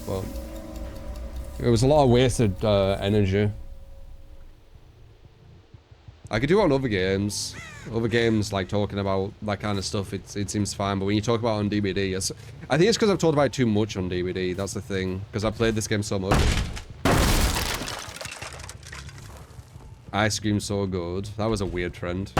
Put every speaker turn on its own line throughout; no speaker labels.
but it was a lot of wasted energy. I could do it on other games. Other games, like talking about that kind of stuff, it seems fine. But when you talk about it on DBD, I think it's because I've talked about it too much on DBD. That's the thing. Because I played this game so much. Ice cream so good. That was a weird trend.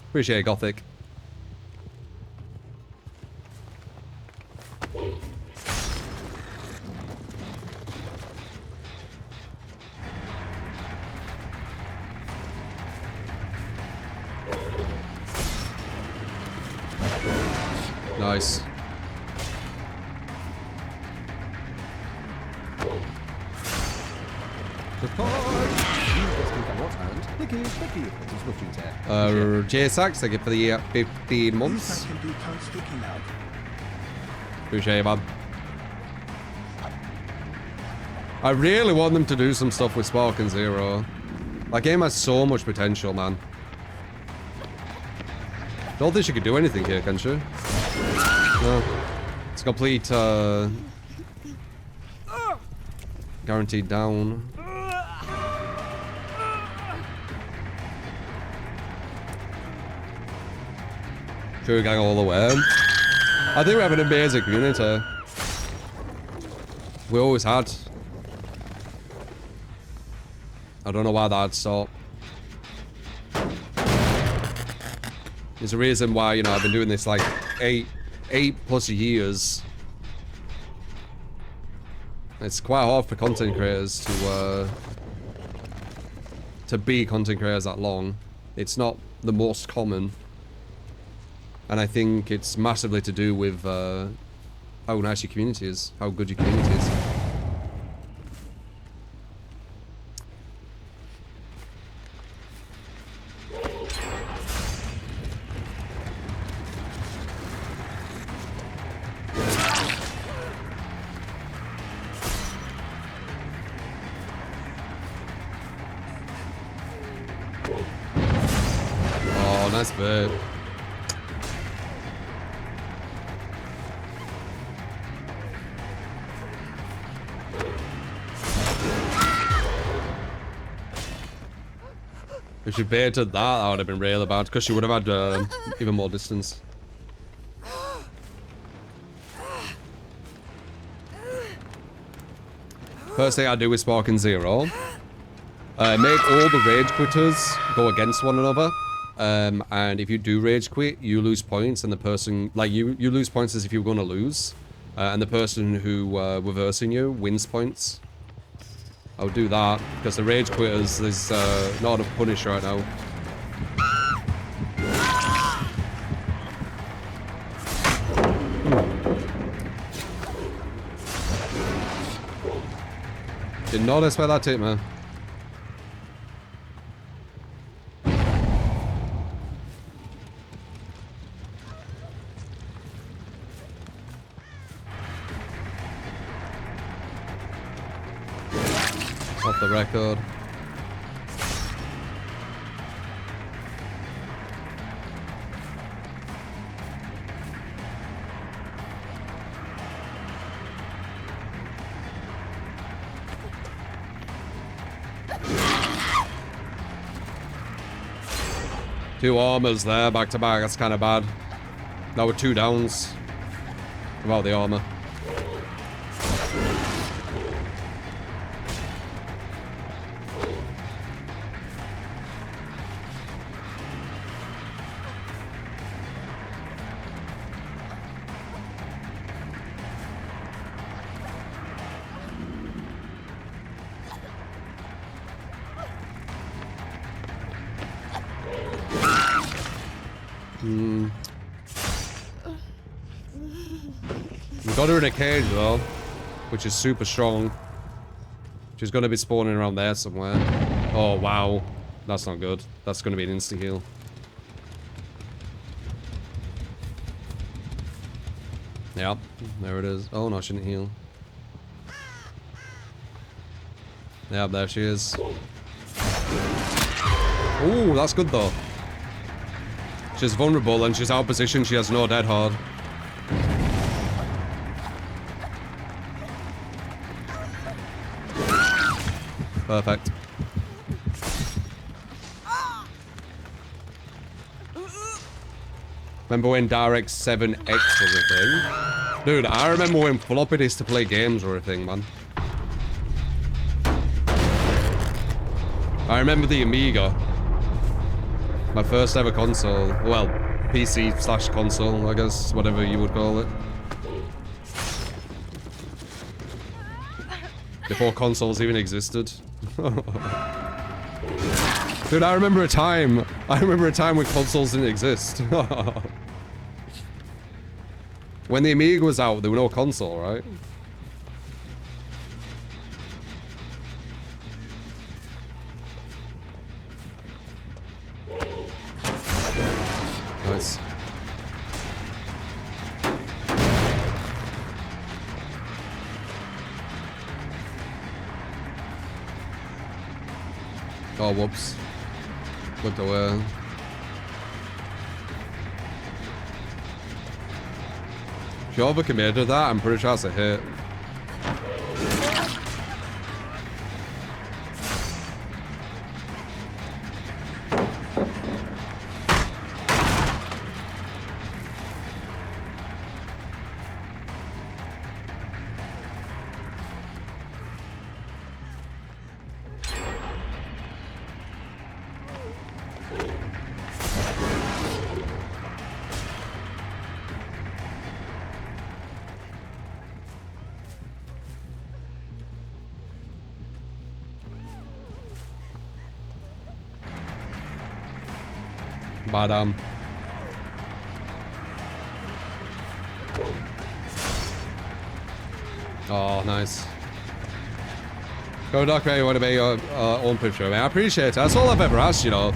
Appreciate it, Gothic. Nice. JSAX, thank you for the 15 months. Appreciate it, man. I really want them to do some stuff with Spark and Zero. That game has so much potential, man. Don't think she could do anything here, can she? No. It's complete, guaranteed down. True gang all the way. I think we have an amazing community. We always had. I don't know why that'd stop. There's a reason why, you know, I've been doing this like 8+ years. It's quite hard for content creators to be content creators that long. It's not the most common. And I think it's massively to do with how nice your community is, how good your community is. Oh, nice bit. If she baited that would have been really bad, because she would have had even more distance. First thing I do with Spark and Zero, make all the rage quitters go against one another. And if you do rage quit, you lose points, and the person, like, you lose points as if you were going to lose. And the person who reversing you wins points. I'll do that, because the rage quitters, there's not enough punish right now. Did not expect that tip, man. Off the record. Two armors there, back to back. That's kind of bad. Now we're 2 downs without the armor. We got her in a cage though, which is super strong. She's gonna be spawning around there somewhere. Oh wow, that's not good. That's gonna be an insta heal. Yep, there it is. Oh no, I shouldn't heal. Yep, there she is. Ooh, that's good though. She's vulnerable and she's out of position. She has no dead hard. Perfect. Remember when DirectX 7X was a thing? Dude, I remember when floppy disks to play games were a thing, man. I remember the Amiga. My first ever console. Well, PC slash console, I guess, whatever you would call it. Before consoles even existed. Dude, I remember a time when consoles didn't exist. When the Amiga was out, there were no console, right? Nice. Oh, whoops. Looked away. If you overcommitted that, I'm pretty sure that's a hit. Badam. Oh, nice. Go Doc, you want to be your own picture. I mean, I appreciate it. That's all I've ever asked, you know.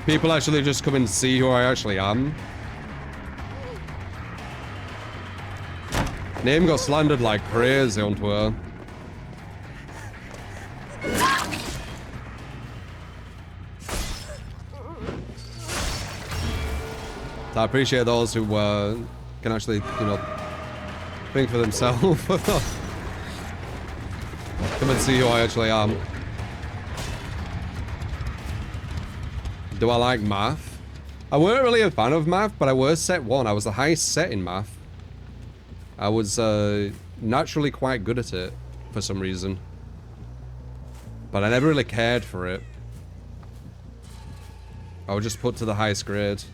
People actually just come and see who I actually am. Name got slandered like crazy on Twitter. I appreciate those who can actually, you know, think for themselves. Come and see who I actually am. Do I like math? I weren't really a fan of math, but I was set 1. I was the highest set in math. I was naturally quite good at it for some reason. But I never really cared for it. I was just put to the highest grade.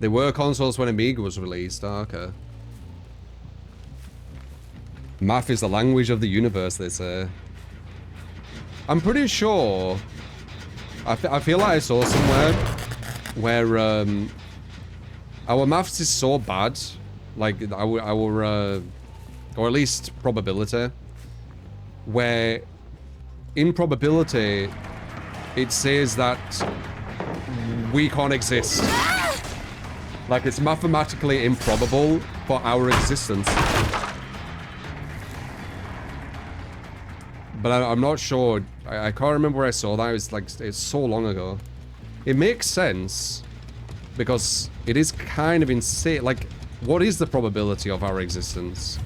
They were consoles when Amiga was released. Oh, okay. Math is the language of the universe, they say. I'm pretty sure... I feel like I saw somewhere where our maths is so bad, like our or at least probability, where in probability it says that we can't exist. Like, it's mathematically improbable for our existence. But I'm not sure. I can't remember where I saw that. It was like, it's so long ago. It makes sense because it is kind of insane. Like, what is the probability of our existence?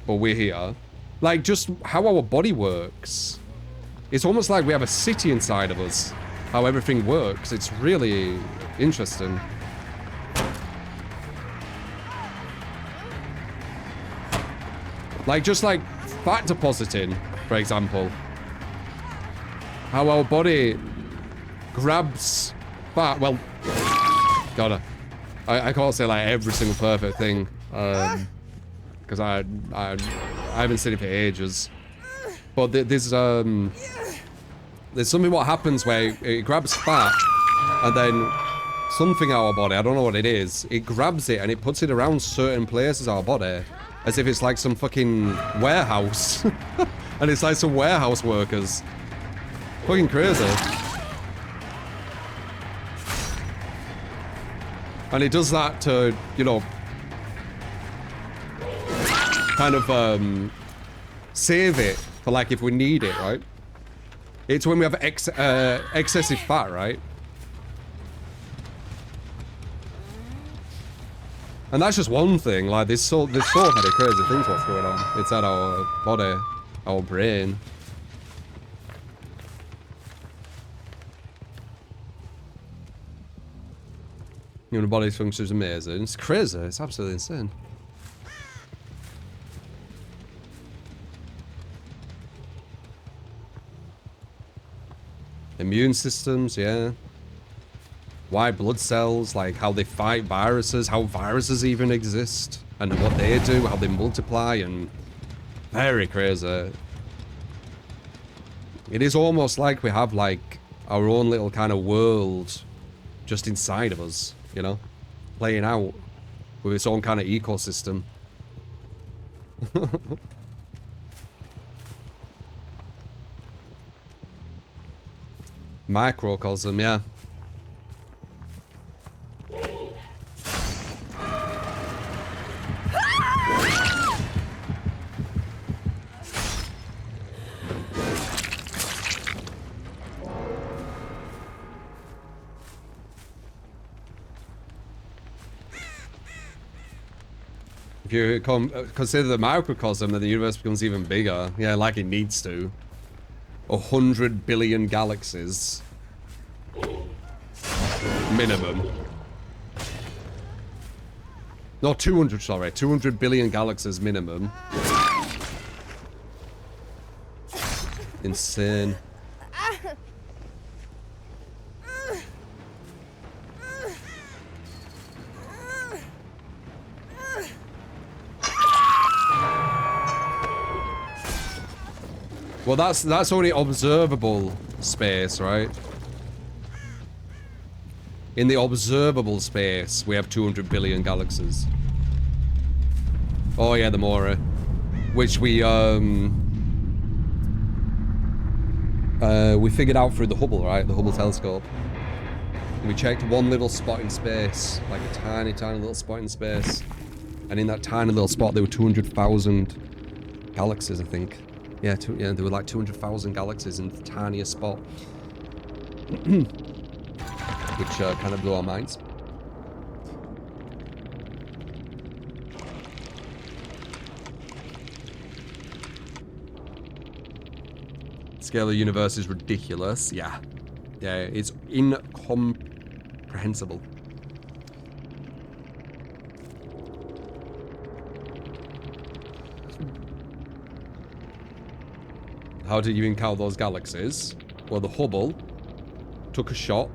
But we're here. Like, just how our body works. It's almost like we have a city inside of us. How everything works. It's really interesting. Like, just like fat depositing, for example. How our body grabs fat. Well, gotta. I can't say like every single perfect thing. Because I haven't seen it for ages. But there's something what happens where it grabs fat and then something out of our body, I don't know what it is, it grabs it and it puts it around certain places of our body as if it's like some fucking warehouse. And it's like some warehouse workers. Fucking crazy. And it does that to, you know, kind of save it for like if we need it, right? It's when we have excessive fat, right? And that's just one thing. Like there's so many crazy things what's going on inside our body, our brain. Human body's function is amazing. It's crazy. It's absolutely insane. Immune systems, yeah. White blood cells, like how they fight viruses, how viruses even exist, and what they do, how they multiply, and very crazy. It is almost like we have like our own little kind of world just inside of us, you know, playing out with its own kind of ecosystem. Microcosm, yeah. If you consider the microcosm, then the universe becomes even bigger. Yeah, like it needs to. 100 billion galaxies. Minimum. No, 200, sorry. 200 billion galaxies minimum. Insane. Well, that's only observable space, right? In the observable space, we have 200 billion galaxies. Oh yeah, the Mora, which we figured out through the Hubble, right? The Hubble telescope. We checked one little spot in space, like a tiny, tiny little spot in space, and in that tiny little spot, there were 200,000 galaxies, I think. Yeah, there were like 200,000 galaxies in the tiniest spot. Which kind of blew our minds. Scale of the universe is ridiculous. Yeah. Yeah, it's incomprehensible. How did you encounter those galaxies? Well, the Hubble took a shot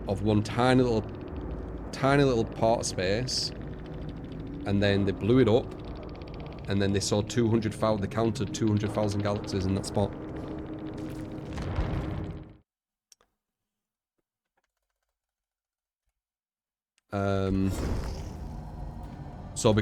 of one tiny little part of space, and then they blew it up, and then they saw 200,000. They counted 200,000 galaxies in that spot. So because of that.